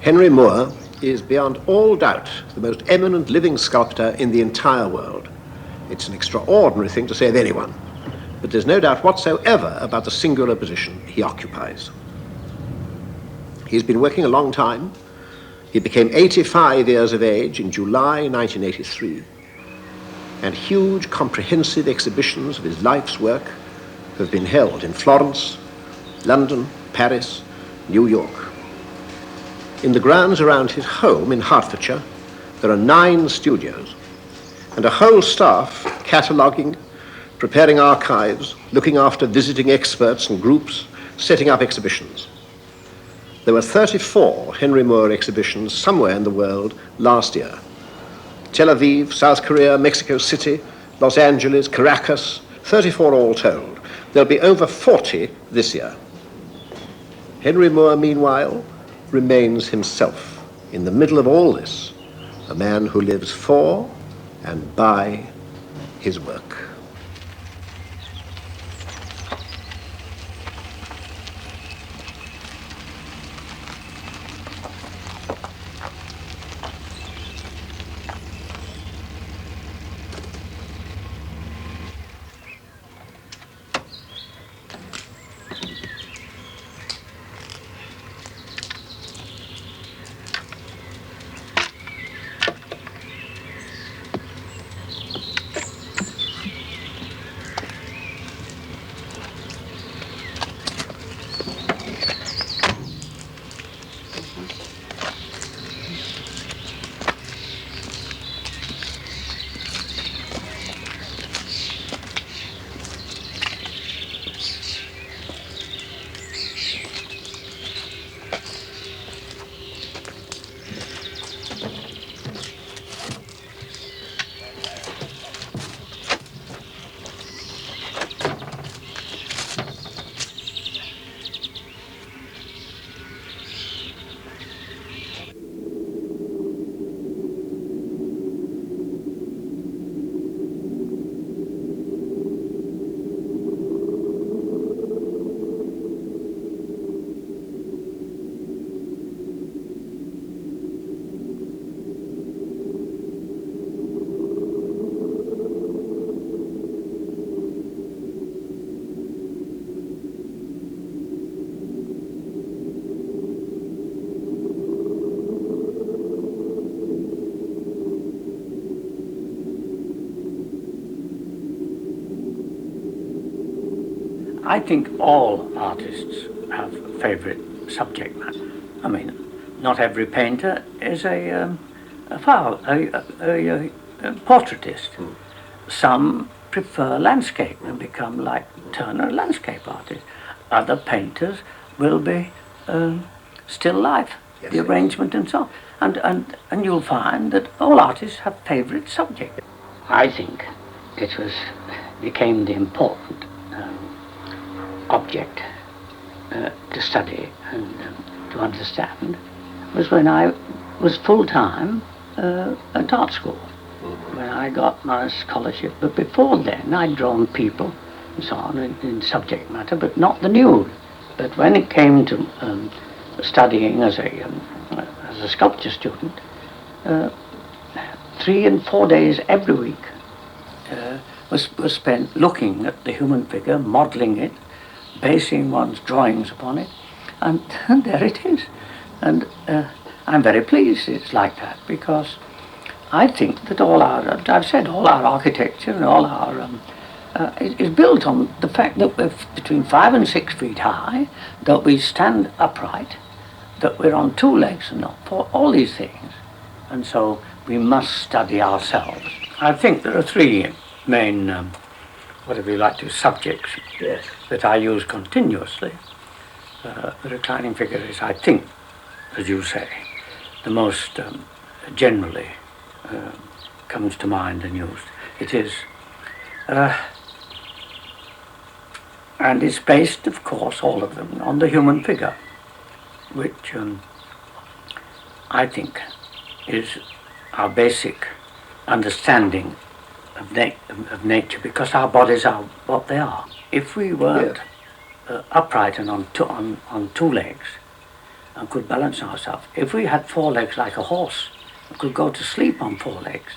Henry Moor is beyond all doubt the most eminent living sculptor in the entire world. It's an extraordinary thing to say of anyone, but there's no doubt whatsoever about the singular position he occupies. He's been working a long time. He became 85 years of age in July 1983, and huge comprehensive exhibitions of his life's work have been held in Florence, London, Paris, New York. In the grounds around his home in Hertfordshire, there are 9 studios and a whole staff cataloguing, preparing archives, looking after visiting experts and groups, setting up exhibitions. There were 34 Henry Moor exhibitions somewhere in the world last year. Tel Aviv, South Korea, Mexico City, Los Angeles, Caracas, 34 all told. There'll be over 40 this year. Henry Moor, meanwhile, remains himself in the middle of all this, a man who lives for and by his work. I think all artists have favourite subject matter. I mean, not every painter is a portraitist. Some prefer landscape and become like Turner, landscape artists. Other painters will be still life, yes, the arrangement and so on. And you'll find that all artists have favourite subject. I think it became the important object to study and to understand was when I was full-time at art school, when I got my scholarship. But before then I'd drawn people and so on in subject matter, but not the nude. But when it came to studying as a sculpture student, 3 and 4 days every week was spent looking at the human figure, modelling it, basing one's drawings upon it, and there it is. And I'm very pleased it's like that, because I think that all our architecture and all our is built on the fact that we're between 5 and 6 feet high, that we stand upright, that we're on 2 legs and not 4, all these things. And so we must study ourselves. I think there are 3 main whatever you like to, subjects, yes, that I use continuously. The reclining figure is, I think, as you say, the most generally comes to mind and used. It is, and it's based, of course, all of them, on the human figure, which I think is our basic understanding of nature, because our bodies are what they are. If we weren't upright and on 2 legs, and could balance ourselves, if we had 4 legs like a horse and could go to sleep on 4 legs,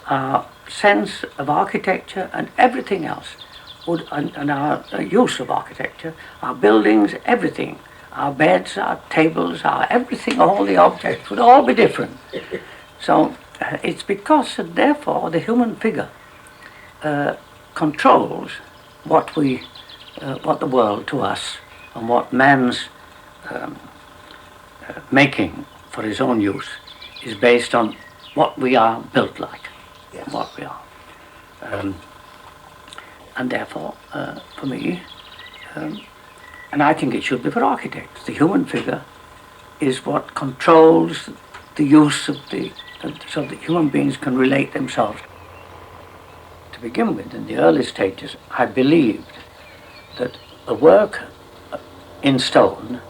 our sense of architecture and everything else would, and our use of architecture, our buildings, everything, our beds, our tables, our everything, all the objects would all be different. So it's because, and therefore, the human figure controls what the world to us, and what man's making for his own use is based on what we are built like, yes. What we are. And therefore, for me, and I think it should be for architects, the human figure is what controls the use of so that human beings can relate themselves. To begin with, in the early stages, I believed that a work in stone,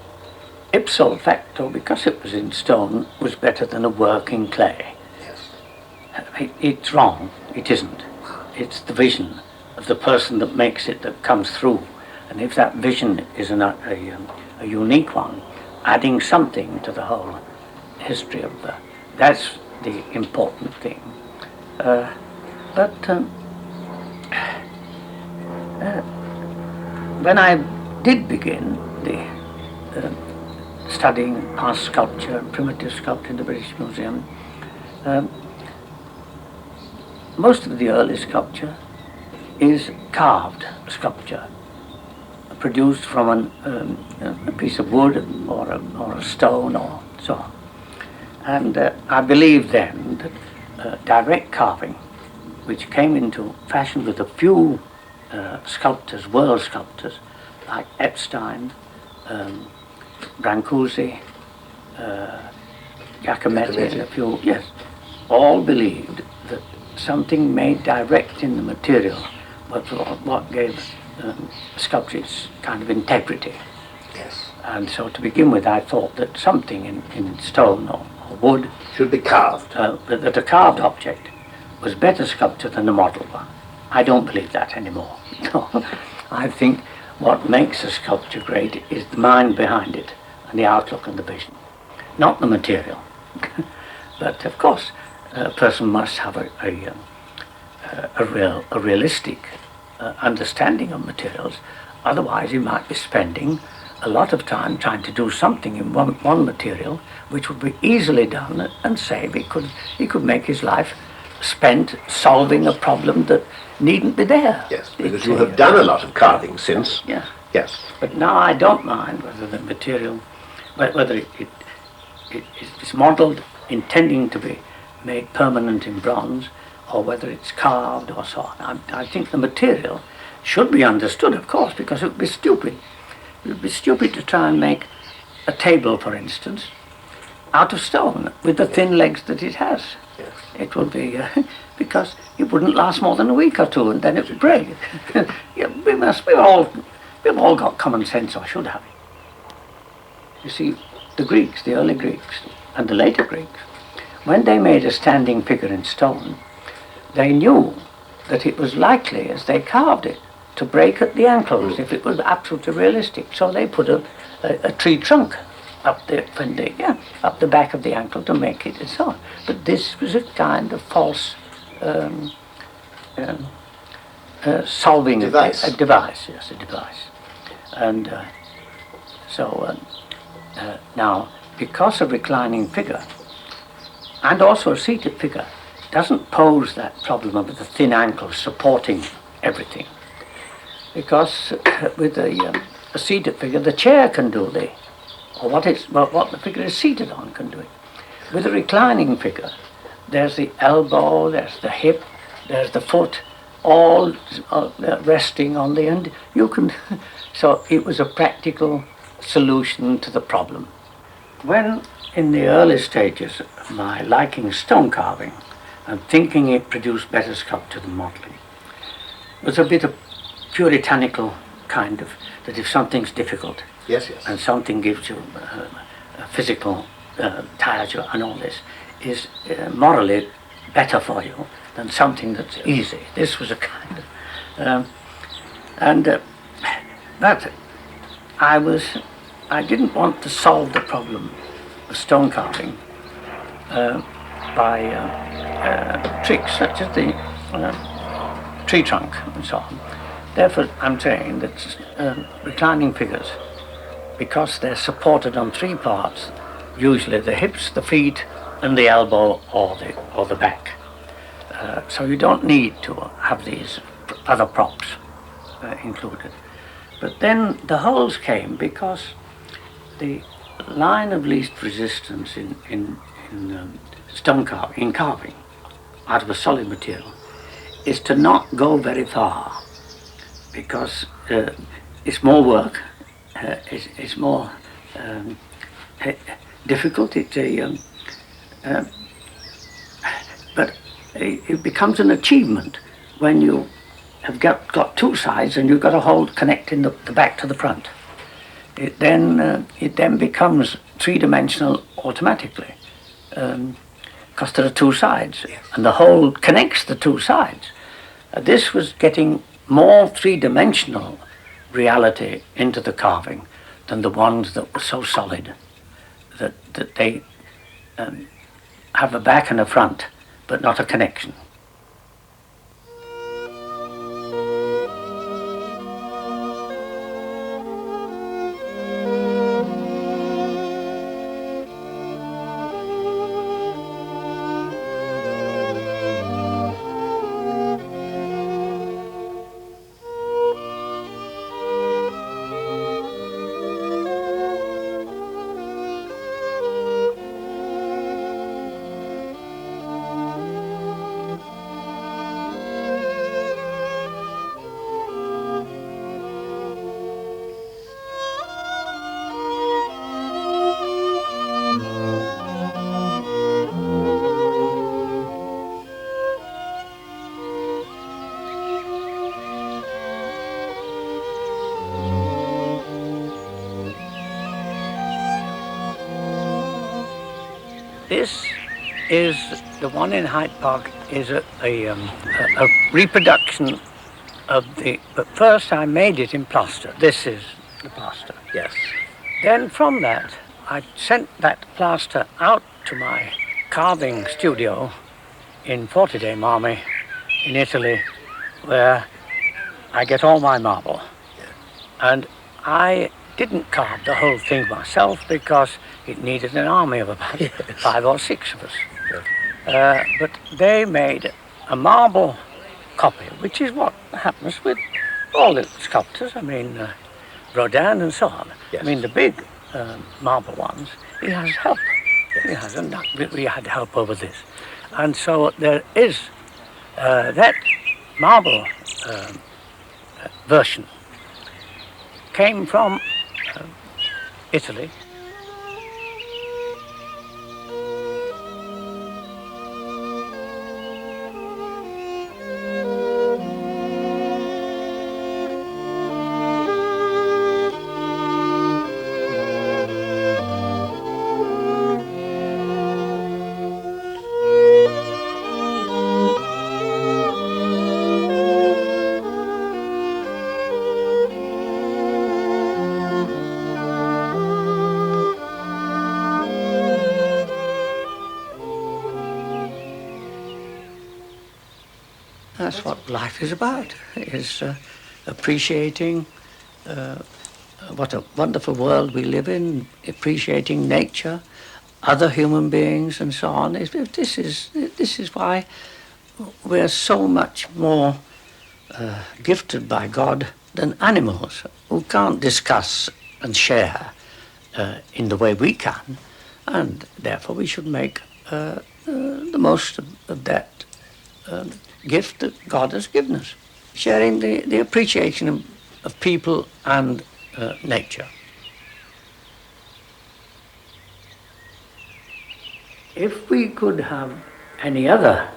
ipso facto, because it was in stone, was better than a work in clay. Yes. It's wrong. It isn't. It's the vision of the person that makes it that comes through. And if that vision is a unique one, adding something to the whole history of that's the important thing. When I did begin studying past sculpture, primitive sculpture in the British Museum, most of the early sculpture is carved sculpture, produced from a piece of wood or a stone or so on. And I believe then that direct carving, which came into fashion with a few sculptors, world sculptors, like Epstein, Brancusi, Giacometti, and a few, yes, all believed that something made direct in the material was what gave sculpture its kind of integrity. Yes. And so to begin with, I thought that something in stone or wood Should be carved. That a carved object was better sculpture than a model one. I don't believe that anymore. No. I think what makes a sculpture great is the mind behind it, and the outlook and the vision, not the material. But of course, a person must have a realistic understanding of materials. Otherwise, he might be spending a lot of time trying to do something in one material, which would be easily done and save. He could make his life spent solving a problem that needn't be there. Yes, because you have done a lot of carving since. Yeah. Yes. But now I don't mind whether the material, whether it is modelled intending to be made permanent in bronze, or whether it's carved or so on. I think the material should be understood, of course, because it would be stupid. It would be stupid to try and make a table, for instance, out of stone with the thin legs that it has. Yes. It would be, because it wouldn't last more than a week or two, and then it would break. Yeah, we've all got common sense, or should have it. You see, the Greeks, the early Greeks, and the later Greeks, when they made a standing figure in stone, they knew that it was likely, as they carved it, to break at the ankles if it was absolutely realistic. So they put a tree trunk up the back of the ankle to make it and so on. But this was a kind of false solving device. A device. And now, because a reclining figure and also a seated figure doesn't pose that problem of the thin ankles supporting everything, because with a seated figure, the chair can do what the figure is seated on can do it. With a reclining figure, there's the elbow, there's the hip, there's the foot, all resting on the end. So it was a practical solution to the problem. When in the early stages of my liking stone carving and thinking it produced better sculpture than modelling, was a bit of puritanical kind of, that if something's difficult, Yes. and something gives you a physical tires you and all this, is morally better for you than something that's easy. This was a kind of, that I was I didn't want to solve the problem of stone carving by tricks such as the tree trunk and so on. Therefore, I'm saying that reclining figures, because they're supported on three parts, usually the hips, the feet, and the elbow or the back. So you don't need to have these other props included. But then the holes came because the line of least resistance in stone carving out of a solid material is to not go very far, because it's more work, it's more difficult. But it becomes an achievement when you have got two sides and you've got to hold connecting the back to the front. It then becomes three-dimensional automatically, because there are two sides, and the whole connects the two sides. This was getting more three-dimensional reality into the carving than the ones that were so solid that they have a back and a front, but not a connection. This is the one in Hyde Park, is a reproduction of the, but first I made it in plaster. This is the plaster. Yes. Then from that, I sent that plaster out to my carving studio in Forte dei Marmi in Italy, where I get all my marble. Yeah. And I didn't carve the whole thing myself because it needed an army of about 5 or 6 of us. Yeah. But they made a marble copy, which is what happens with all the sculptors. I mean, Rodin and so on. Yes. I mean, the big marble ones, he has help. Yes. He has, and we had help over this. And so there is that marble version came from Italy. That's what life is about, is appreciating what a wonderful world we live in, appreciating nature, other human beings and so on. This is why we're so much more gifted by God than animals, who can't discuss and share in the way we can, and therefore we should make the most of that gift that God has given us, sharing the appreciation of people and nature. If we could have any other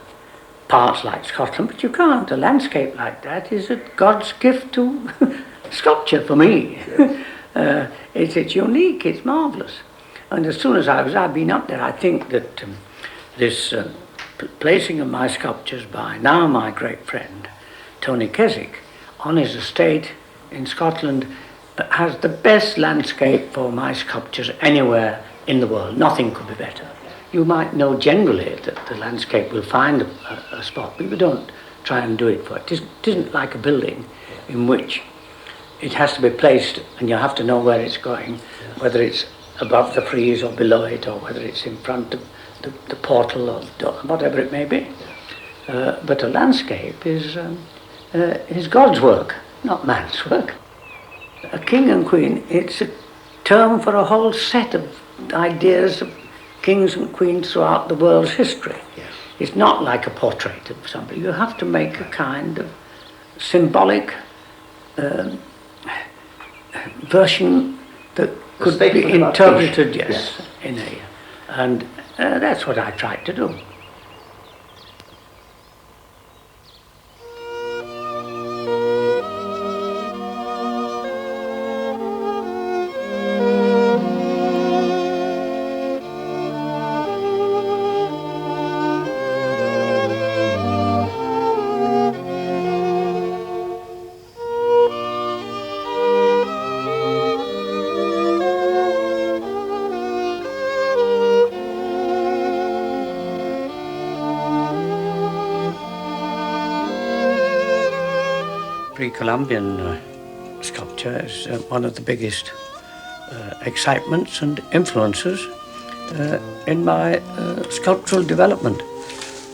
parts like Scotland, but you can't, a landscape like that is God's gift to sculpture for me. It's unique, it's marvellous. And as soon as I've been up there, I think that this placing of my sculptures by now my great friend Tony Keswick on his estate in Scotland has the best landscape for my sculptures anywhere in the world. Nothing could be better. You might know generally that the landscape will find a spot, but we don't try and do it for it. It isn't like a building in which it has to be placed and you have to know where it's going, whether it's above the frieze or below it, or whether it's in front of the portal or whatever it may be. But a landscape is God's work, not man's work. A king and queen, it's a term for a whole set of ideas of kings and queens throughout the world's history. Yes. It's not like a portrait of somebody. You have to make a kind of symbolic version that could be interpreted, yes, in a, and that's what I tried to do. Pre-Columbian sculpture is one of the biggest excitements and influences in my sculptural development.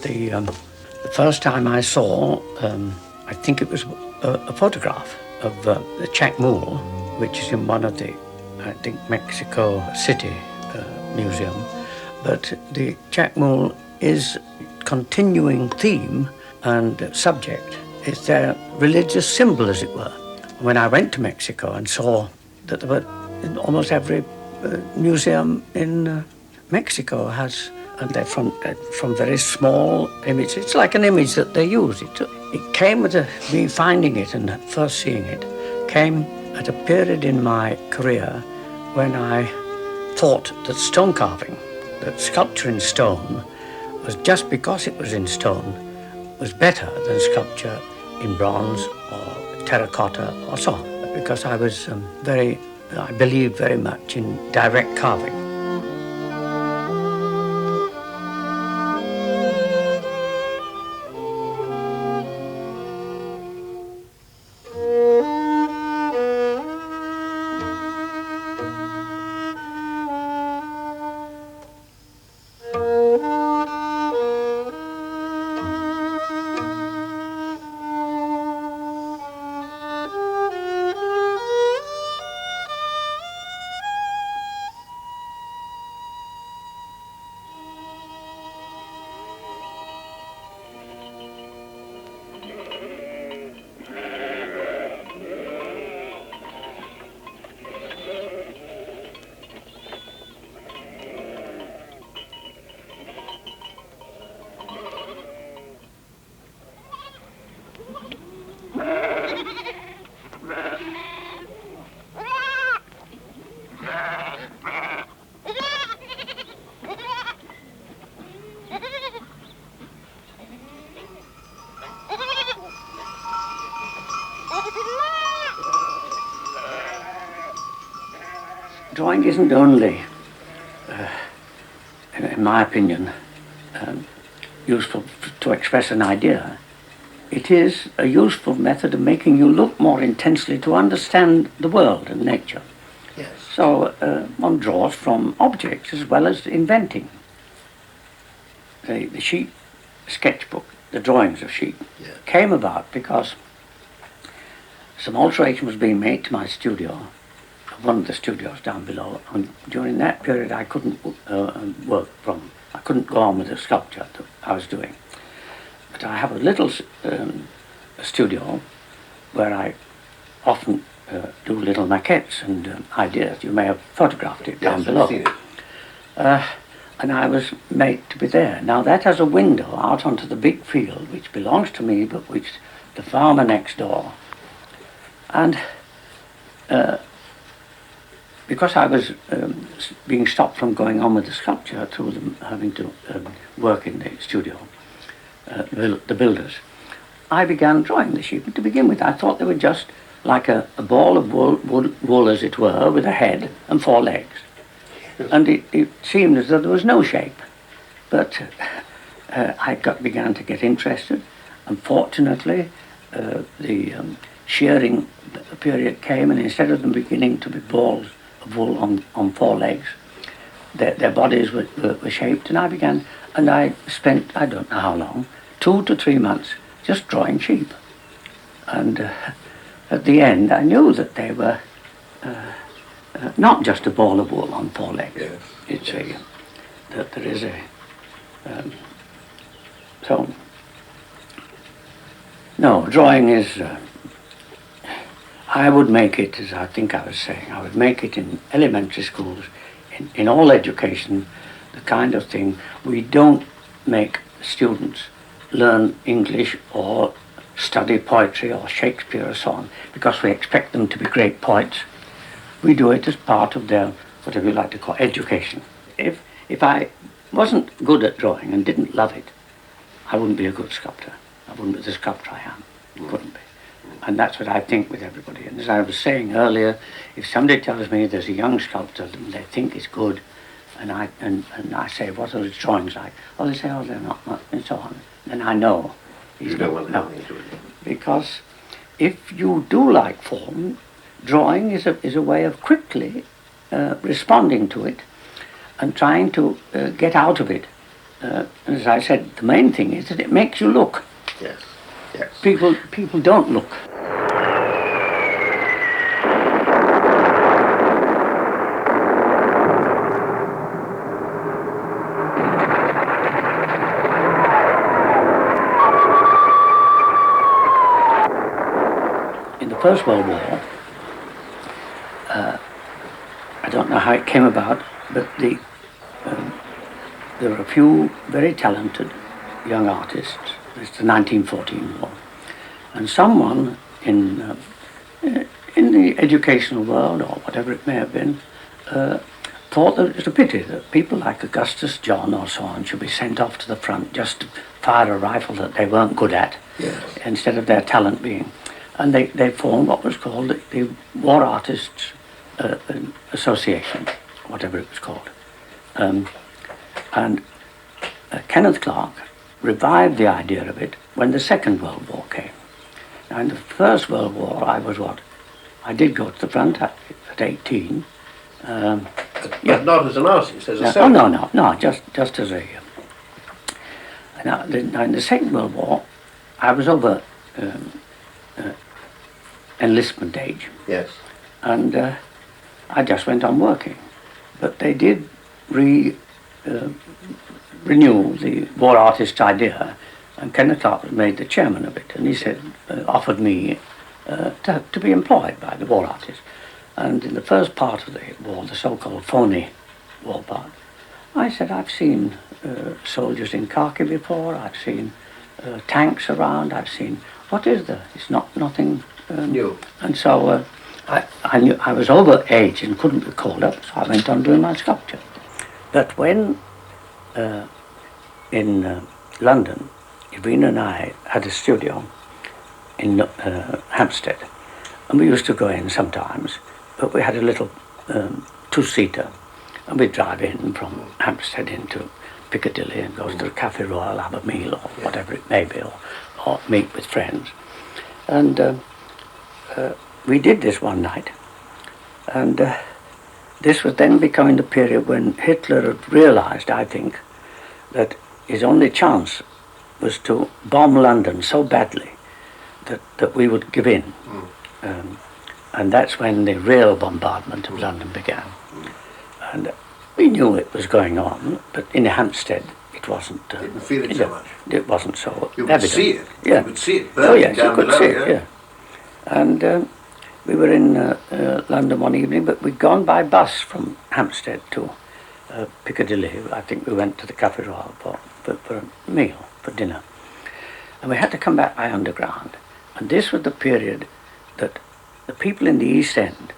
The first time I saw, I think it was a photograph of the Czech Moor, which is in one of the, I think, Mexico City museum. But the Czech Moor is continuing theme and subject. It's their religious symbol, as it were. When I went to Mexico and saw that there were in almost every museum in Mexico has, and they're from very small images. It's like an image that they use. It came with me finding it and first seeing it, came at a period in my career when I thought that stone carving, that sculpture in stone, was just because it was in stone, was better than sculpture in bronze or terracotta or so on, because I was I believed very much in direct carving. Drawing isn't only, in my opinion, useful to express an idea. It is a useful method of making you look more intensely to understand the world and nature. Yes. So one draws from objects as well as inventing. The sheep sketchbook, the drawings of sheep, came about because some alteration was being made to my studio, one of the studios down below, and during that period I couldn't I couldn't go on with the sculpture that I was doing. But I have a little studio where I often do little maquettes and ideas. You may have photographed it down below. And I was made to be there. Now that has a window out onto the big field which belongs to me, but which the farmer next door. And because I was being stopped from going on with the sculpture through them having to work in the studio, the builders, I began drawing the sheep. And to begin with, I thought they were just like a ball of wool, as it were, with a head and 4 legs. And it seemed as though there was no shape. But began to get interested, and fortunately the shearing period came, and instead of them beginning to be balls of wool on 4 legs, their bodies were shaped, and I spent, I don't know how long, 2 to 3 months just drawing sheep. And at the end I knew that they were not just a ball of wool on 4 legs. Yes. It's that there is so no, drawing is I would make it, as I think I was saying, I would make it in elementary schools, in all education, the kind of thing. We don't make students learn English or study poetry or Shakespeare or so on because we expect them to be great poets. We do it as part of their, whatever you like to call, education. If I wasn't good at drawing and didn't love it, I wouldn't be a good sculptor. I wouldn't be the sculptor I am. Couldn't be. And that's what I think with everybody. And as I was saying earlier, if somebody tells me there's a young sculptor and they think is good, and I say, what are his drawings like? Oh, they say, oh, they're not much, and so on. Then I know he's You don't want to no. know anything. Because if you do like form, drawing is a way of quickly responding to it and trying to get out of it. As I said, the main thing is that it makes you look. Yes, yes. People don't look. In the First World War, I don't know how it came about, but there were a few very talented young artists. It's the 1914 war, and someone in the educational world, or whatever it may have been, thought that it was a pity that people like Augustus John or so on should be sent off to the front just to fire a rifle that they weren't good at, Yes. instead of their talent being. And they formed what was called the War Artists Association, whatever it was called. And Kenneth Clark revived the idea of it when the Second World War came. Now, in the First World War, I was what? I did go to the front at 18. But not as an artist, as a Oh, soldier. no, just as a... Now, in the Second World War, I was over enlistment age. Yes. And I just went on working. But they did renew the War Artists idea, and Kenneth Clark was made the chairman of it, and he said, offered me to be employed by the War Artists. And in the first part of the war, the so-called phony war part, I said, I've seen soldiers in khaki before, I've seen tanks around, I've seen, what is there? It's nothing New. And so I knew I was over age and couldn't be called up, so I went on doing my sculpture. But when in London, Irina and I had a studio in Hampstead, and we used to go in sometimes, but we had a little two-seater, and we'd drive in from Hampstead into Piccadilly and go to the Café Royal, have a meal or whatever it may be, or meet with friends. And we did this one night, and this was then becoming the period when Hitler had realized, I think, that his only chance was to bomb London so badly that we would give in. And that's when the real bombardment of London began. And we knew it was going on, but in Hampstead it wasn't... Didn't feel it so much. It wasn't so You could evident. see it. Yeah. You could see it Oh burning yes, down you could below, see it, yeah. And we were in London one evening, but we'd gone by bus from Hampstead to Piccadilly. I think we went to the Café Royal for a meal, for dinner. And we had to come back by underground. And this was the period that the people in the East End,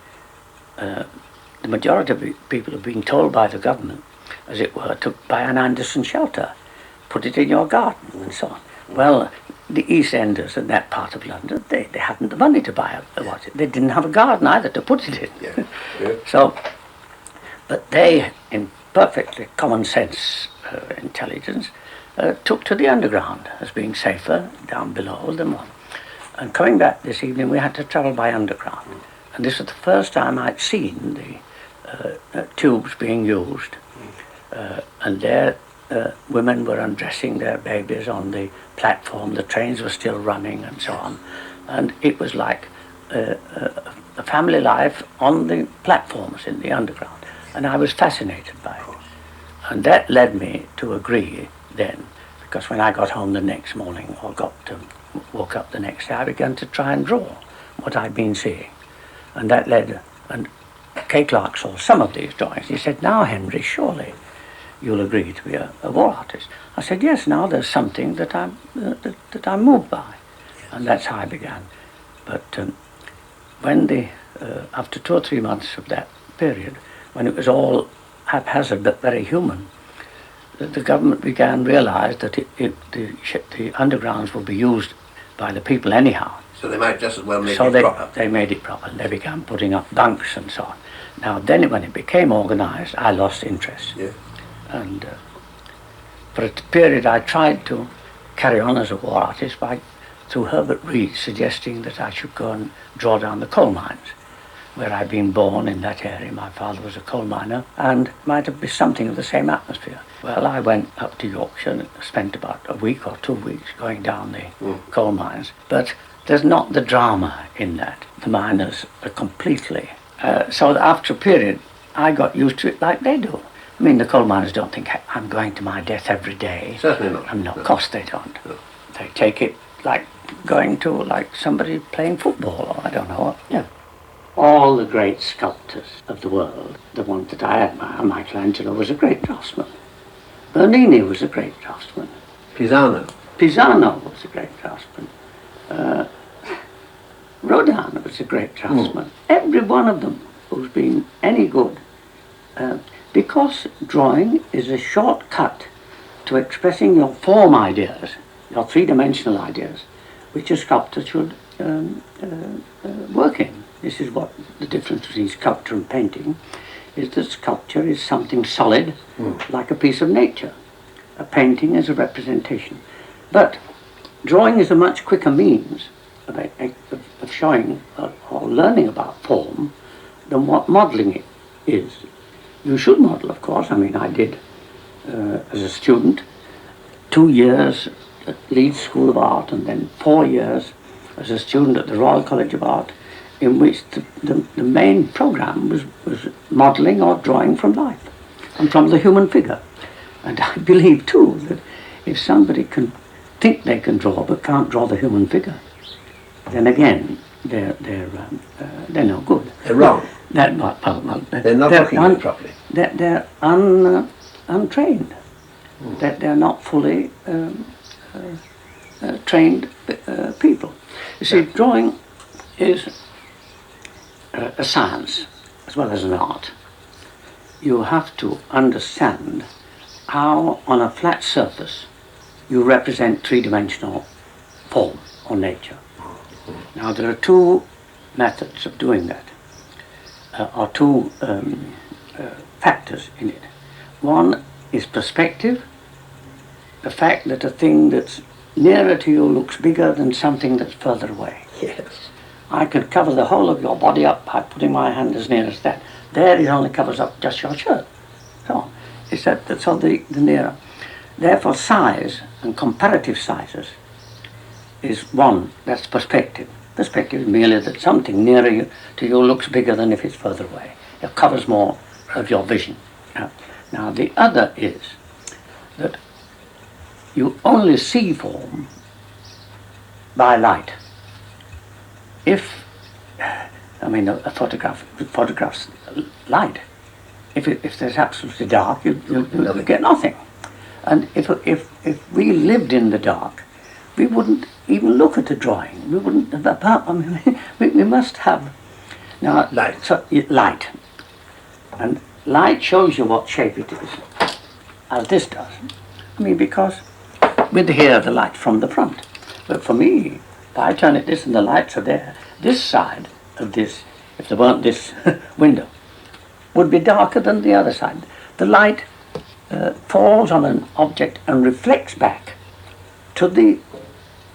the majority of people have been told by the government, as it were, to buy an Anderson shelter, put it in your garden and so on. Well, the East Enders in that part of London, they hadn't the money to buy it. They didn't have a garden either to put it in. Yeah. Yeah. So, but they, in perfectly common sense intelligence, took to the underground as being safer down below than one. And coming back this evening, we had to travel by underground. And this was the first time I'd seen the tubes being used. And there, women were undressing their babies on the platform. The trains were still running and so on. And it was like a family life on the platforms in the underground. And I was fascinated by it. And that led me to agree then, because when I got home the next morning, or woke up the next day, I began to try and draw what I'd been seeing. And that led, and K. Clark saw some of these drawings. He said, "Now, Henry, surely you'll agree to be a war artist." I said, "Yes, now there's something that I'm moved by." And that's how I began. But when after 2 or 3 months of that period, when it was all haphazard but very human, the government began to realize that the undergrounds would be used by the people anyhow. So they might just as well make it proper. They made it proper. They began putting up bunks and so on. Now then, when it became organized, I lost interest. Yeah. And for a period I tried to carry on as a war artist through Herbert Reed suggesting that I should go and draw down the coal mines, where I'd been born in that area. My father was a coal miner, and might have been something of the same atmosphere. Well, I went up to Yorkshire and spent about a week or 2 weeks going down the coal mines. But there's not the drama in that. The miners are completely... so after a period, I got used to it like they do. I mean, the coal miners don't think I'm going to my death every day. Certainly not. And no, of course they don't. No. They take it like going to somebody playing football, or I don't know what. Yeah. All the great sculptors of the world, the ones that I admire, Michelangelo was a great draftsman. Bernini was a great draftsman. Pisano was a great draftsman. Rodin was a great draftsman. Every one of them who's been any good. Because drawing is a shortcut to expressing your form ideas, your three-dimensional ideas, which a sculptor should work in. This is what the difference between sculpture and painting is. That sculpture is something solid, like a piece of nature. A painting is a representation. But drawing is a much quicker means of showing or learning about form than what modelling it is. You should model, of course. I mean, I did, as a student, 2 years at Leeds School of Art and then 4 years as a student at the Royal College of Art, in which the main programme was modelling or drawing from life and from the human figure. And I believe, too, that if somebody can think they can draw but can't draw the human figure, then again, they're no good. They're wrong. They're not looking at it properly. They're untrained. They're not fully trained people. You see, drawing is a science as well as an art. You have to understand how, on a flat surface, you represent three-dimensional form or nature. Now, there are two methods of doing that, or two factors in it. One is perspective, the fact that a thing that's nearer to you looks bigger than something that's further away. Yes. I could cover the whole of your body up by putting my hand as near as that. There it only covers up just your shirt. So on. It's that's all the nearer. Therefore, size and comparative sizes is one, that's perspective. Perspective is merely that something nearer to you looks bigger than if it's further away. It covers more of your vision. Now the other is that you only see form by light. If, I mean, a photograph photographs light. If there's absolutely dark, you'll get nothing. And if we lived in the dark, we wouldn't even look at a drawing. We wouldn't have, I mean, we must have now light. So, light. And light shows you what shape it is, as this does. I mean, because with here the light from the front. But for me, if I turn it this and the lights are there, this side of this, if there weren't this window, would be darker than the other side. The light falls on an object and reflects back to the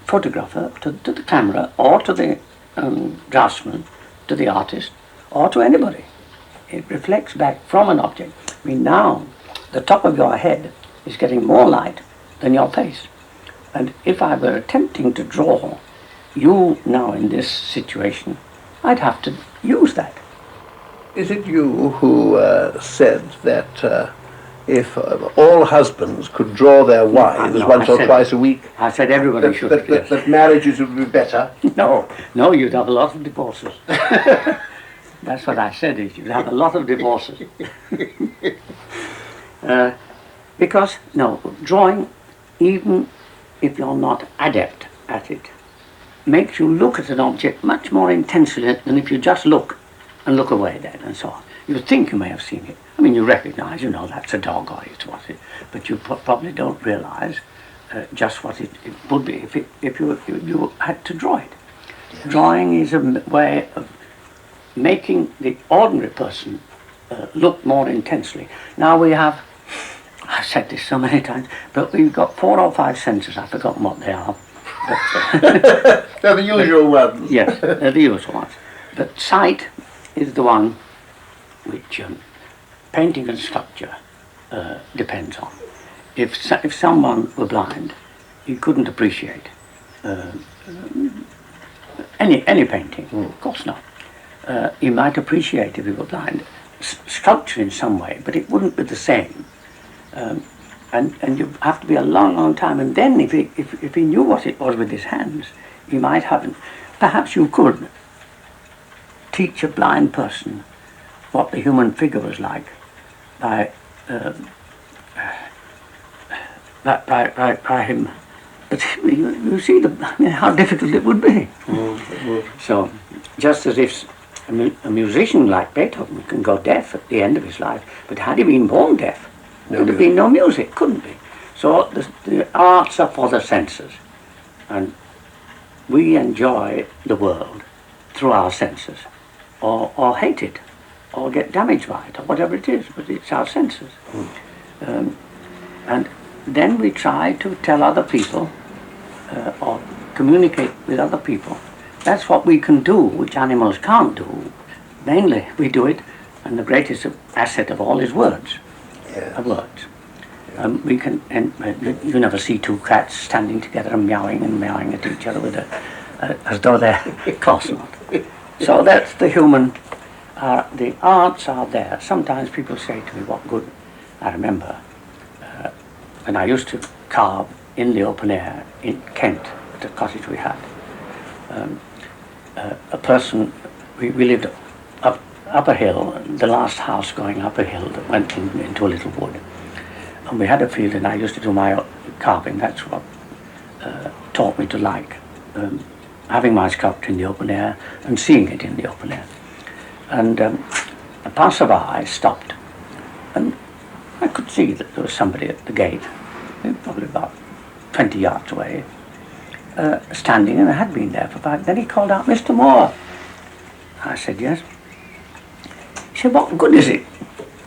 photographer, to the camera, or to the draftsman, to the artist, or to anybody. It reflects back from an object. I mean, now the top of your head is getting more light than your face. And if I were attempting to draw you now in this situation, I'd have to use that. Is it you who said that if all husbands could draw their wives once or twice a week, I said everybody should. that marriages would be better? No, you'd have a lot of divorces. That's what I said, is you'd have a lot of divorces. Because, no, drawing, even if you're not adept at it, makes you look at an object much more intensely than if you just look and look away then and so on. You think you may have seen it. I mean, you recognize, you know, that's a dog or it's what it, but you probably don't realize just what it would be if you had to draw it. Yes. Drawing is a way of making the ordinary person look more intensely. Now we have, I've said this so many times, but we've got 4 or 5 senses. I've forgotten what they are. But, they're the usual ones. Yes, they're the usual ones. But sight is the one which painting and sculpture depends on. If someone were blind, he couldn't appreciate any painting. Of course not. He might appreciate, if he were blind, sculpture in some way, but it wouldn't be the same. And you have to be a long, long time. And then if he knew what it was with his hands, he might have. Perhaps you could teach a blind person what the human figure was like by him. But you see how difficult it would be. So, just as if a musician like Beethoven can go deaf at the end of his life, but had he been born deaf, there would have been no music, couldn't be. So the arts are for the senses, and we enjoy the world through our senses, or hate it, or get damaged by it, or whatever it is, but it's our senses. And then we try to tell other people, or communicate with other people. That's what we can do, which animals can't do. Mainly we do it, and the greatest asset of all is words. Yeah. Words. We can, and you never see 2 cats standing together and meowing at each other with as though they're close enough. So that's the human. The arts are there. Sometimes people say to me, "What good?" I remember when I used to carve in the open air in Kent at a cottage we had. A person, we lived up a hill, the last house going up a hill that went into a little wood. And we had a field, and I used to do my carving. That's what taught me to like having my sculpture in the open air and seeing it in the open air. And a passerby stopped, and I could see that there was somebody at the gate, probably about 20 yards away, standing, and I had been there for 5. Then he called out, "Mr. Moore." I said, "Yes." He said, "What good is it,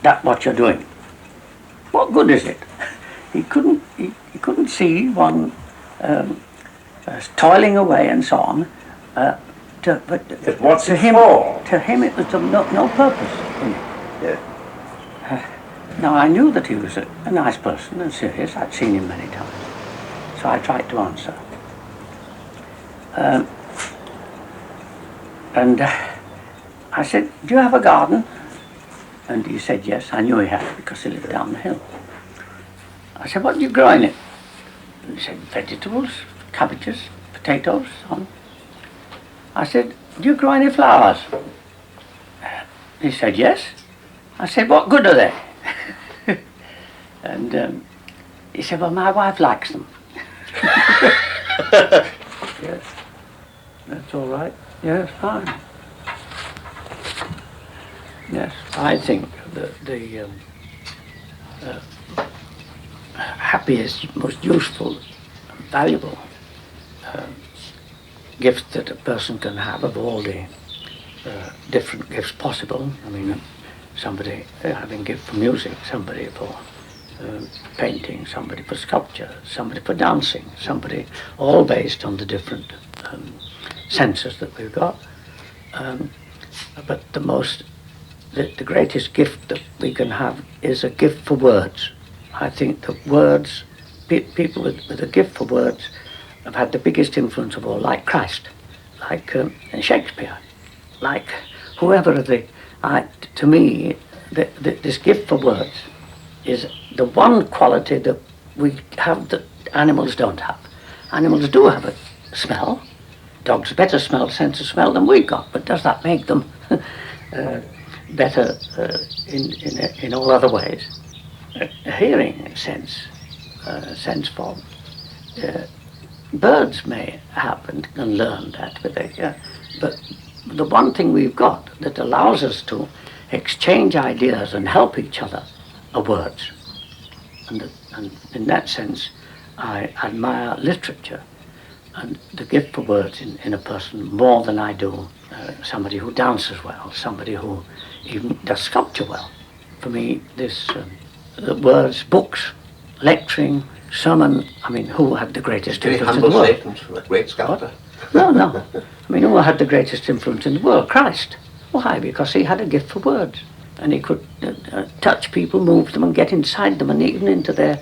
that what you're doing? What good is it?" He couldn't see one toiling away and so on. But what's to it him, for? To him, it was of no purpose in it. Yeah. Now I knew that he was a nice person and serious. I'd seen him many times, so I tried to answer. And I said, "Do you have a garden?" And he said yes. I knew he had, because he lived down the hill. I said, "What do you grow in it?" And he said, "Vegetables, cabbages, potatoes, so on." I said, "Do you grow any flowers?" He said, "Yes." I said, "What good are they?" And he said, "Well, my wife likes them." Yes, that's all right. Yes, fine. Yes, I think the happiest, most useful valuable gift that a person can have of all the different gifts possible. I mean, somebody having a gift for music, somebody for painting, somebody for sculpture, somebody for dancing, somebody, all based on the different senses that we've got. But the greatest gift that we can have is a gift for words. I think that words, people with a gift for words have had the biggest influence of all, like Christ, like Shakespeare, like whoever to me, this gift for words is the one quality that we have that animals don't have. Animals do have a smell. Dogs better sense of smell than we got, but does that make them better in all other ways? A hearing sense form. Birds may have and can learn that, but the one thing we've got that allows us to exchange ideas and help each other are words. And in that sense, I admire literature and the gift for words in a person more than I do somebody who dances well, somebody who even does sculpture well. For me, the words, books, lecturing, sermon, I mean, who had the greatest influence in the world? Statements from a great sculptor. No. I mean, who had the greatest influence in the world? Christ. Why? Because he had a gift for words. And he could touch people, move them, and get inside them, and even into their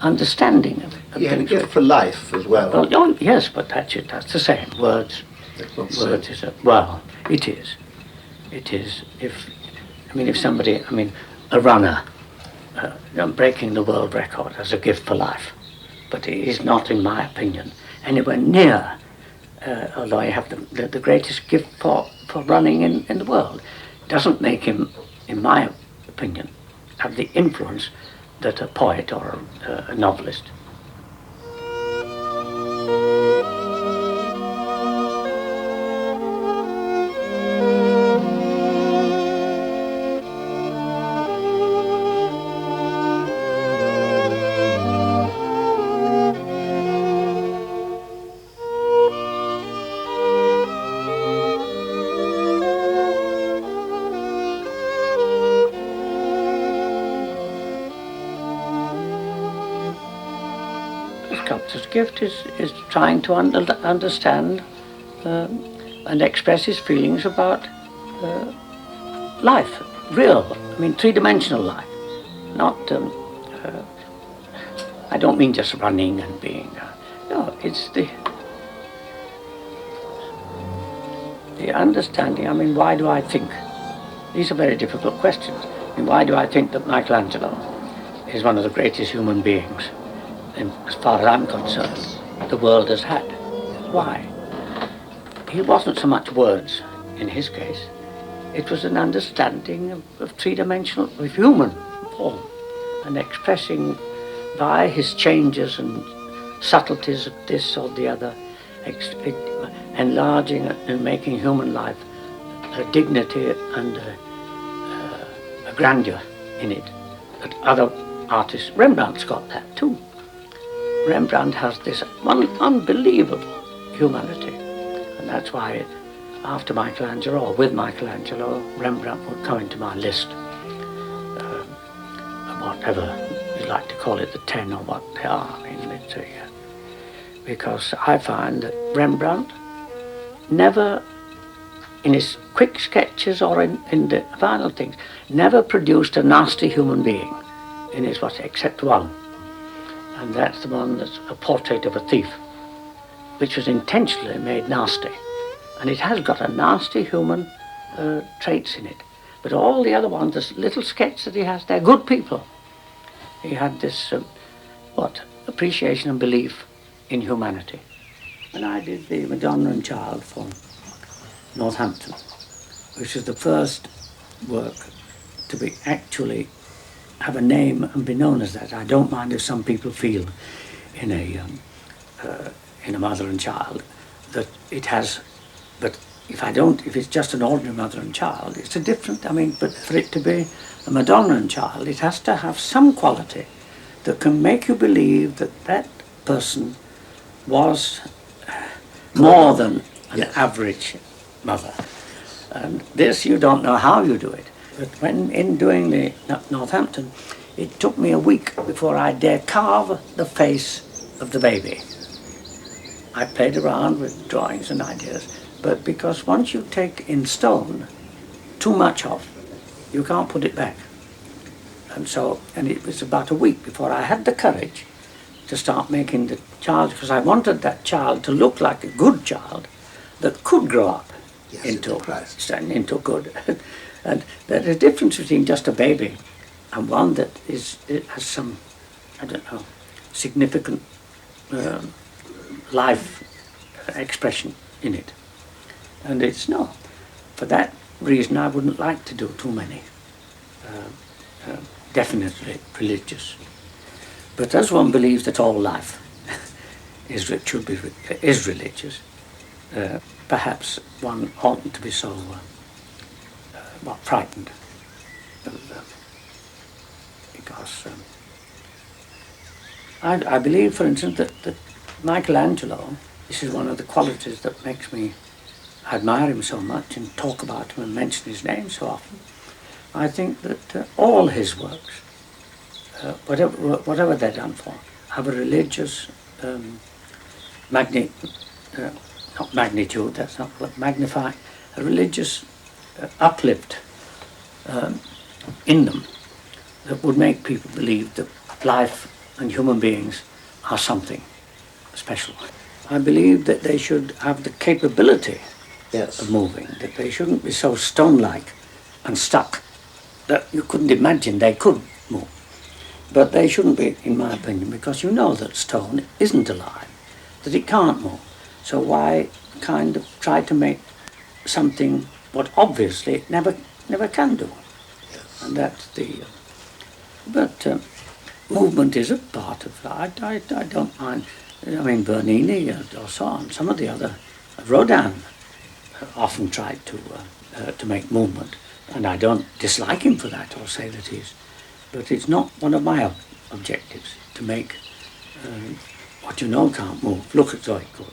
understanding of He had a things. gift for life as well. Oh, yes, but that's the same. Words is it is. It is. If somebody, a runner, breaking the world record has a gift for life, but he is not, in my opinion, anywhere near, although I have the greatest gift for running in the world, doesn't make him, in my opinion, have the influence that a poet or a novelist. Sculptor's gift is trying to understand and express his feelings about life, real, three-dimensional life. Not, I don't mean just running and being, no, it's the understanding. Why do I think? These are very difficult questions. Why do I think that Michelangelo is one of the greatest human beings, as far as I'm concerned, the world has had? Why? He wasn't so much words in his case. It was an understanding of three-dimensional, of human form, and expressing by his changes and subtleties of this or the other, enlarging and making human life a dignity and a grandeur in it that other artists, Rembrandt's got that too. Rembrandt has this one unbelievable humanity, and that's why after Michelangelo, or with Michelangelo, Rembrandt would come into my list, whatever you like to call it, the 10 or what they are. Because I find that Rembrandt never, in his quick sketches or in the final things, never produced a nasty human being in his what, except one. And that's the one that's a portrait of a thief, which was intentionally made nasty. And it has got a nasty human traits in it. But all the other ones, this little sketch that he has, they're good people. He had this, appreciation and belief in humanity. When I did the Madonna and Child for Northampton, which is the first work to be actually have a name and be known as that. I don't mind if some people feel in a Mother and Child that it has, but if it's just an ordinary Mother and Child, it's a different, but for it to be a Madonna and Child, it has to have some quality that can make you believe that that person was more than an average mother. And this, you don't know how you do it. But when in doing the Northampton, it took me a week before I dare carve the face of the baby. I played around with drawings and ideas, but because once you take in stone too much of, you can't put it back. And it was about a week before I had the courage to start making the child, because I wanted that child to look like a good child that could grow up into good. And there's a difference between just a baby and one that has some, I don't know, significant life expression in it. And it's no. For that reason, I wouldn't like to do too many definitely religious. But as one believes that all life is religious, perhaps one oughtn't to be so frightened. Because I believe, for instance, that Michelangelo, this is one of the qualities that makes me admire him so much and talk about him and mention his name so often. I think that all his works, whatever they're done for, have a religious not magnitude, that's not what magnify, a religious uplift in them that would make people believe that life and human beings are something special. I believe that they should have the capability of moving, that they shouldn't be so stone-like and stuck that you couldn't imagine they could move. But they shouldn't be, in my opinion, because you know that stone isn't alive, that it can't move. So why kind of try to make something what obviously it never can do? Yes. And that's the... But movement is a part of that. I don't mind. I mean, Bernini or so on, some of the other... Rodin often tried to make movement. And I don't dislike him for that or say that he's... But it's not one of my objectives to make what you know can't move look as though it could.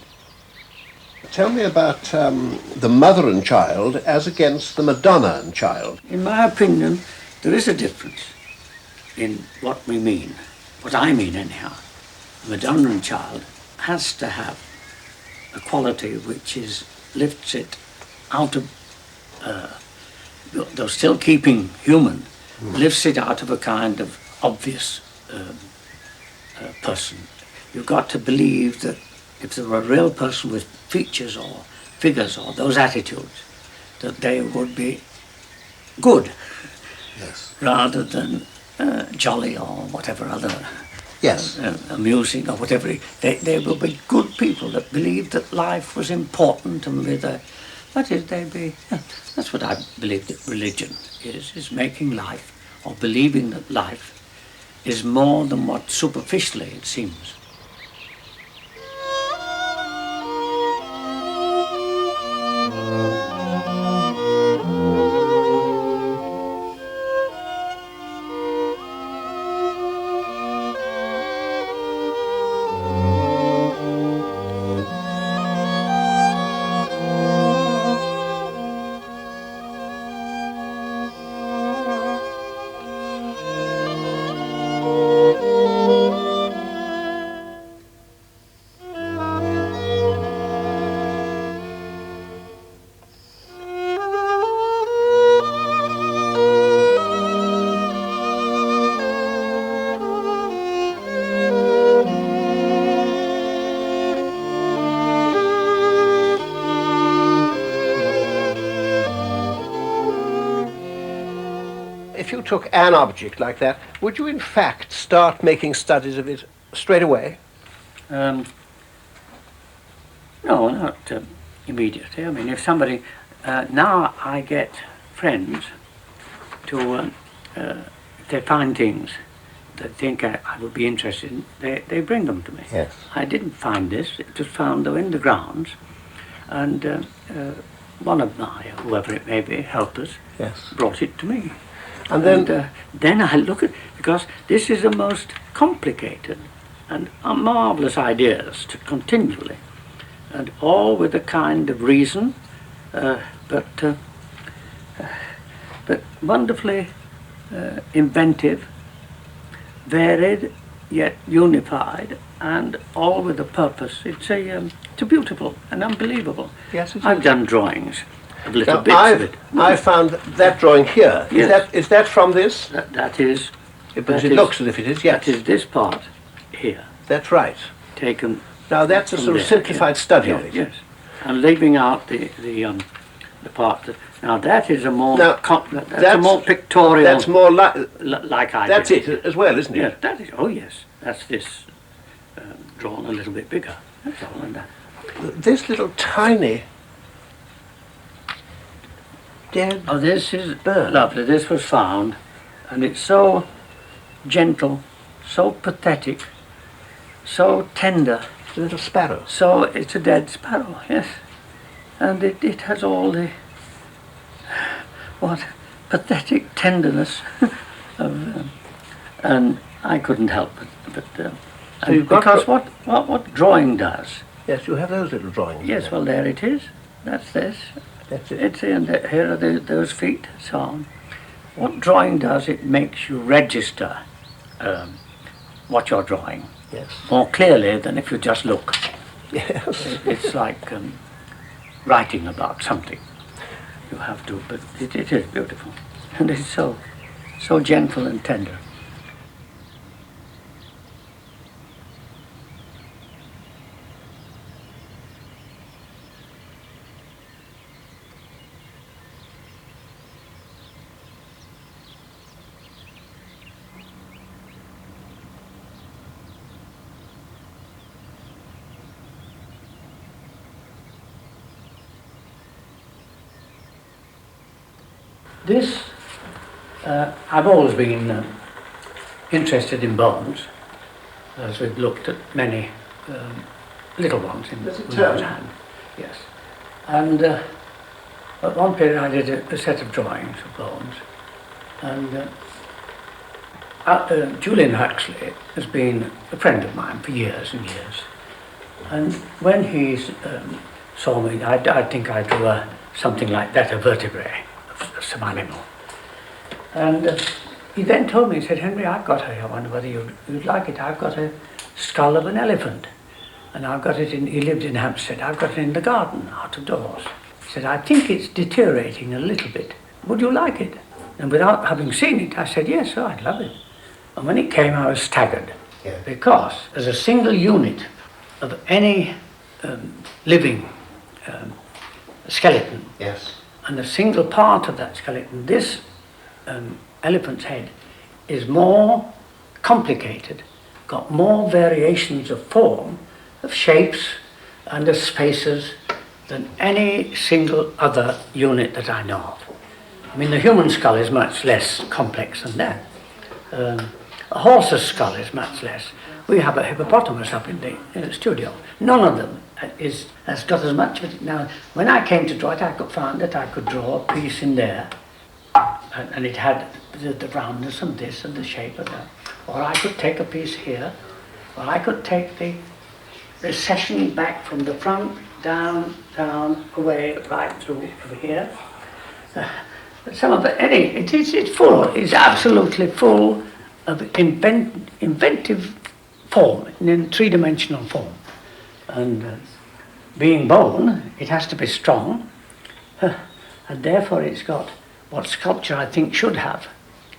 Tell me about the mother and child as against the Madonna and child. In my opinion, there is a difference in what we mean, what I mean anyhow. The Madonna and child has to have a quality which lifts it out of... though still keeping human, lifts it out of a kind of obvious person. You've got to believe that if there were a real person with features or figures or those attitudes, that they would be good, rather than jolly or whatever other, amusing or whatever. They will be good people that believe that life was important and with a... That is, that's what I believe that religion is making life, or believing that life is more than what superficially it seems. If you took an object like that, would you in fact start making studies of it straight away? No, not immediately. I mean, if somebody... now I get friends to... if they find things that think I would be interested in, they bring them to me. Yes. I didn't find this. It was found, though, in the grounds. And one of my, whoever it may be, helpers, brought it to me. And then I look at, because this is the most complicated and marvellous ideas continually, and all with a kind of reason, but wonderfully inventive, varied yet unified, and all with a purpose. It's a beautiful and unbelievable. Yes, it is. I've done drawings of little Now, bits of it. I found that drawing here. Yes. Is that from this? That is. Because it looks as if it is, yes. That is this part here, That's right. taken. Now that's a from sort of there, simplified study of yes, it. yes, and leaving out the part that. Now that is a more that's a more pictorial. That's more like like I that's did. it as well, isn't it? Yes, that is. Oh yes, that's this drawn a little bit bigger. That's all. And that. This little tiny dead. Oh, this is bird. lovely. This was found, and it's so gentle, so pathetic, so tender. A little sparrow. So it's a dead sparrow, yes. And it has all the, what, pathetic tenderness of, and I couldn't help it. But So you've got because what drawing does, Yes, you have those little drawings. yes, there. well there it is. That's this. That's it. It's here are those feet, so on. What drawing does, it makes you register what you're drawing Yes. more clearly than if you just look. Yes. It's like writing about something. You have to, but it is beautiful, and it's so gentle and tender. This, I've always been interested in bones, as we've looked at many little ones in Does it Moor's turn? hand. Yes. And at one period I did a set of drawings of bones, and Julian Huxley has been a friend of mine for years and years. And when he saw me, I think I drew something like that, a vertebrae of some animal. And he then told me, he said, Henry, I wonder whether you'd like it, I've got a skull of an elephant. And I've got it he lived in Hampstead, I've got it in the garden, out of doors. He said, I think it's deteriorating a little bit. Would you like it? And without having seen it, I said, yes, oh, I'd love it. And when it came, I was staggered. Yeah. Because as a single unit of any living skeleton, Yes. and a single part of that skeleton, this elephant's head is more complicated, got more variations of form, of shapes and of spaces than any single other unit that I know of. I mean, the human skull is much less complex than that. A horse's skull is much less. We have a hippopotamus up in the studio. None of them has got as much of it. Now, when I came to draw it, I found that I could draw a piece in there, and it had the roundness and this and the shape of that. Or I could take a piece here, or I could take the recession back from the front, down, away, right through over here. Some of it, it's full, it's absolutely full of inventive form, in three-dimensional form. And being bone, it has to be strong, and therefore it's got what sculpture I think should have,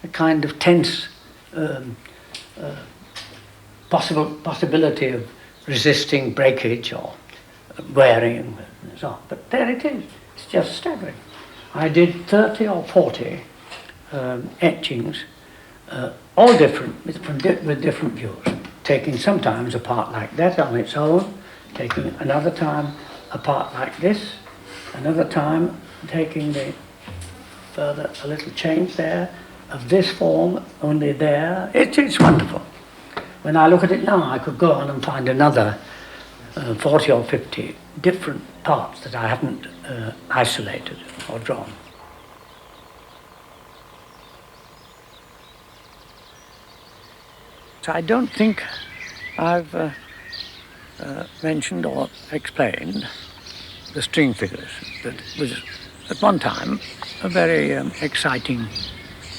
a kind of tense possibility of resisting breakage or wearing and so on. But there it is, it's just staggering. I did 30 or 40 etchings, all different, with different views, taking sometimes a part like that on its own, taking another time a part like this, another time taking the further, a little change there, of this form, only there. It's wonderful. When I look at it now, I could go on and find another 40 or 50 different parts that I haven't isolated or drawn. So I don't think I've mentioned or explained the string figures. That was at one time a very exciting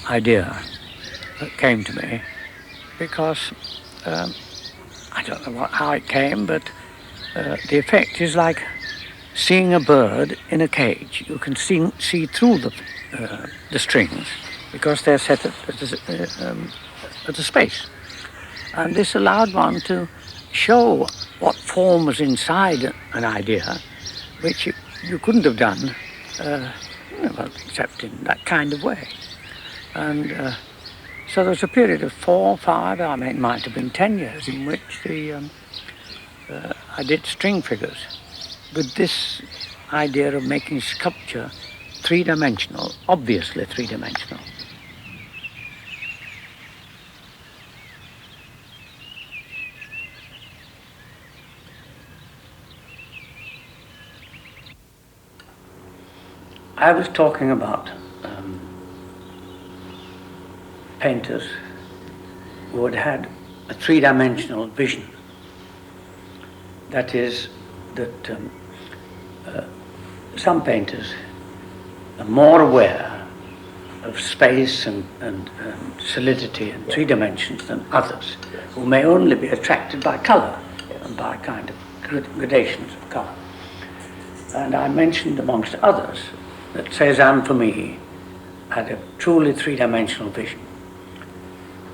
idea that came to me, because I don't know how it came, but the effect is like seeing a bird in a cage. You can see through the strings because they're set at a space. And this allowed one to show what form was inside an idea, which you couldn't have done except in that kind of way. And so there was a period of 4, 5, I mean, it might have been 10 years in which I did string figures with this idea of making sculpture three-dimensional, obviously three-dimensional. I was talking about painters who had a three-dimensional vision. That is, that some painters are more aware of space and solidity and three dimensions than others, who may only be attracted by colour and by kind of gradations of colour. And I mentioned amongst others that Cézanne, for me, had a truly three-dimensional vision.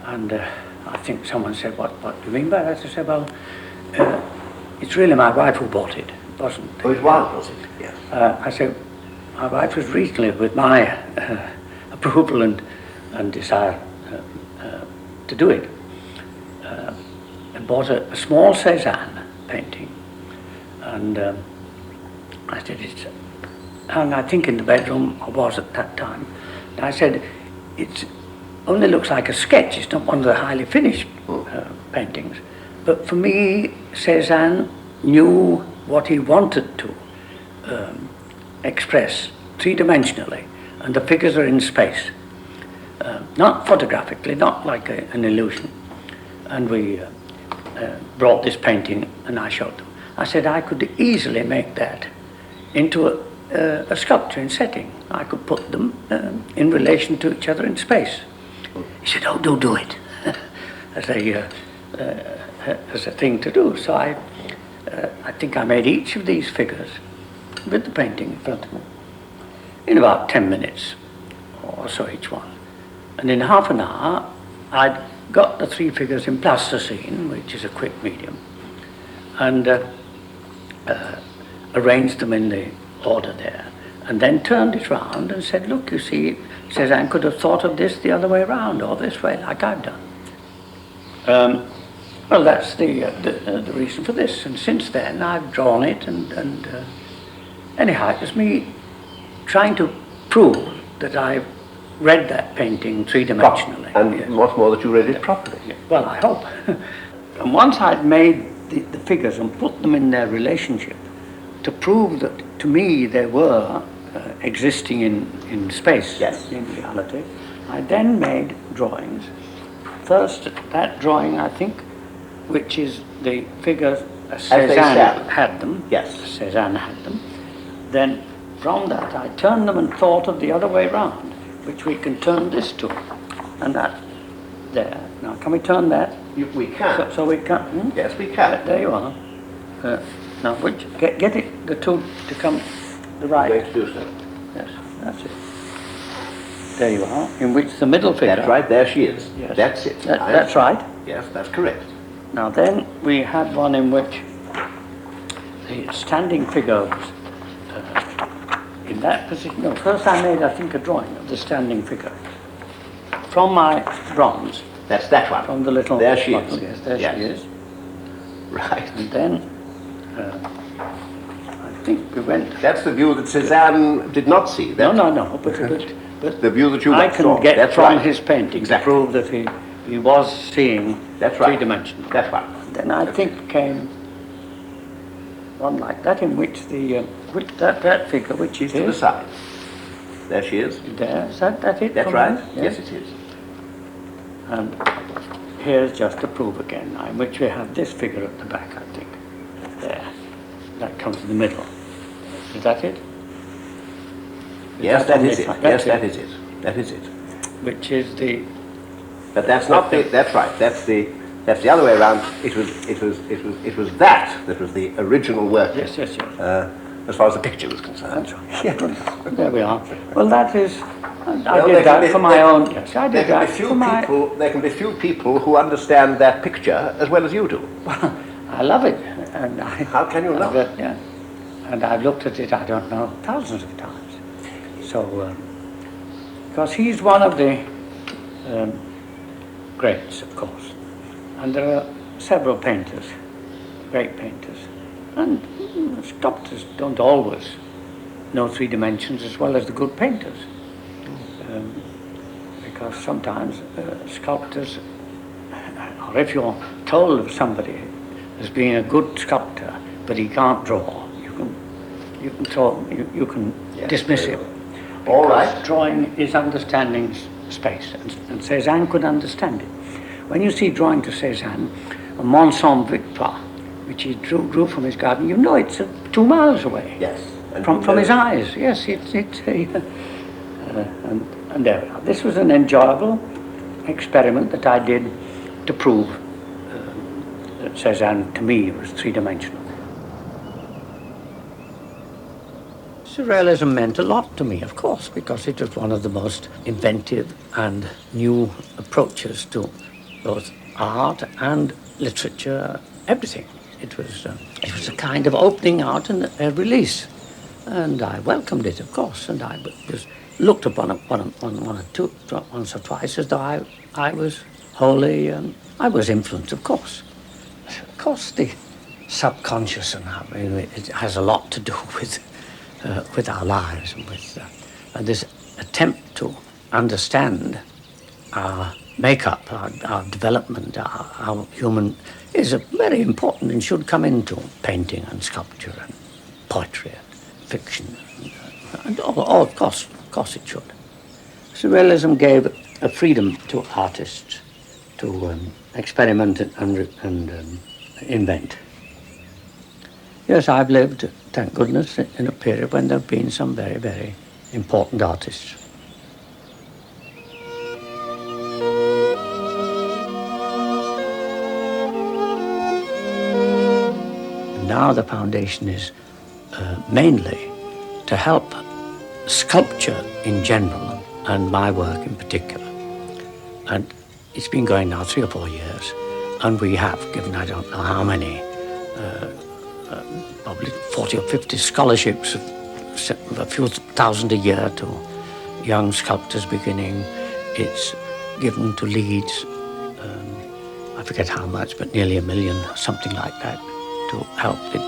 And I think someone said, what do you mean by that? I said, well, it's really my wife who bought it. It wasn't. Oh, his wife was it? Yes. I said, my wife was recently, with my approval and desire to do it, and bought a small Cézanne painting. And I said, it's hung, I think, in the bedroom, or was at that time. And I said, it only looks like a sketch. It's not one of the highly finished paintings. But for me, Cézanne knew what he wanted to express three-dimensionally, and the figures are in space. Not photographically, not like an illusion. And we brought this painting and I showed them. I said I could easily make that into a sculpture in setting. I could put them in relation to each other in space. He said, oh, do it, as a thing to do. So I think I made each of these figures with the painting in front of me in about 10 minutes or so each one. And in half an hour, I'd got the 3 figures in plasticine, which is a quick medium, and arranged them in the order there, and then turned it round and said, look, you see, Cézanne could have thought of this the other way round, or this way, like I've done. Well, that's the reason for this, and since then I've drawn it, and anyhow, it was me trying to prove that I've read that painting three-dimensionally. And what's more, that you read it properly. Yeah. Well, I hope. And once I'd made the figures and put them in their relationship to prove that, to me, they were existing in space, yes, in reality, I then made drawings. First, that drawing, I think, which is the figures as Cézanne had them. Yes. Cézanne had them. Then, from that, I turned them and thought of the other way round, which we can turn this to, and that there. Now, can we turn that? We can. So we can. Yes, we can. There you are. Now, get it, the two to come the right. I'm going to do so. Yes, that's it. There you are. In which the middle figure. That's right. There she is. Yes. That's it. That's right. Yes, that's correct. Now then, we had one in which the standing figure was in that position. No, first I made, I think, a drawing of the standing figure from my bronze. That's that one. From the little. There she bottle. is. Yes, there she is. Right. And then I think we went. That's the view that Cézanne did not see. No, but the view that you I can saw. get That's from right. his painting Exactly. to prove that he was seeing That's right. three-dimensional. That's right. Then I think came one like that, in which that figure, which is To the side. There she is. there. Is that it? That's from right. there? Yes, it is. And here's just to prove again, in which we have this figure at the back, I think. There. That comes in the middle. Is that it? Yes, that is it. Yes, that is it. That is it. Which is the... But that's not the... That's right. That's the other way around. It was that was the original work. Yes, yes, yes. As far as the picture was concerned. There we are. Well, that is... I did that for my own... Yes, I did that for my... There can be few people who understand that picture as well as you do. Well, I love it. And how can you love it? Yeah. And I've looked at it, I don't know, thousands of times. So, because he's one of the greats, of course. And there are several painters, great painters. And sculptors don't always know three dimensions as well as the good painters. Because sometimes sculptors, or if you're told of somebody as being a good sculptor, but he can't draw, you can dismiss him. All right. Drawing is understanding space, and Cézanne could understand it. When you see drawing to Cézanne, a Mont Saint-Victoire, which he drew from his garden, you know it's 2 miles away. Yes. From his eyes. Yes, and there we are. This was an enjoyable experiment that I did to prove that Cézanne, to me, was three-dimensional. Surrealism meant a lot to me, of course, because it was one of the most inventive and new approaches to both art and literature, everything. It was a kind of opening out and a release, and I welcomed it, of course, and I was looked upon once or twice as though I was wholly, I was influenced, of course. Of course, the subconscious, and it has a lot to do with our lives and with this attempt to understand our makeup, our development, our human is very important and should come into painting and sculpture and poetry and fiction and all of course it should. Surrealism gave a freedom to artists to experiment and invent. Yes, I've lived, thank goodness, in a period when there have been some very, very important artists. Now the foundation is mainly to help sculpture in general and my work in particular. And it's been going now 3 or 4 years, and we have given I don't know how many, probably 40 or 50 scholarships of a few thousand a year to young sculptors beginning. It's given to Leeds, I forget how much, but nearly 1 million, something like that, to help it.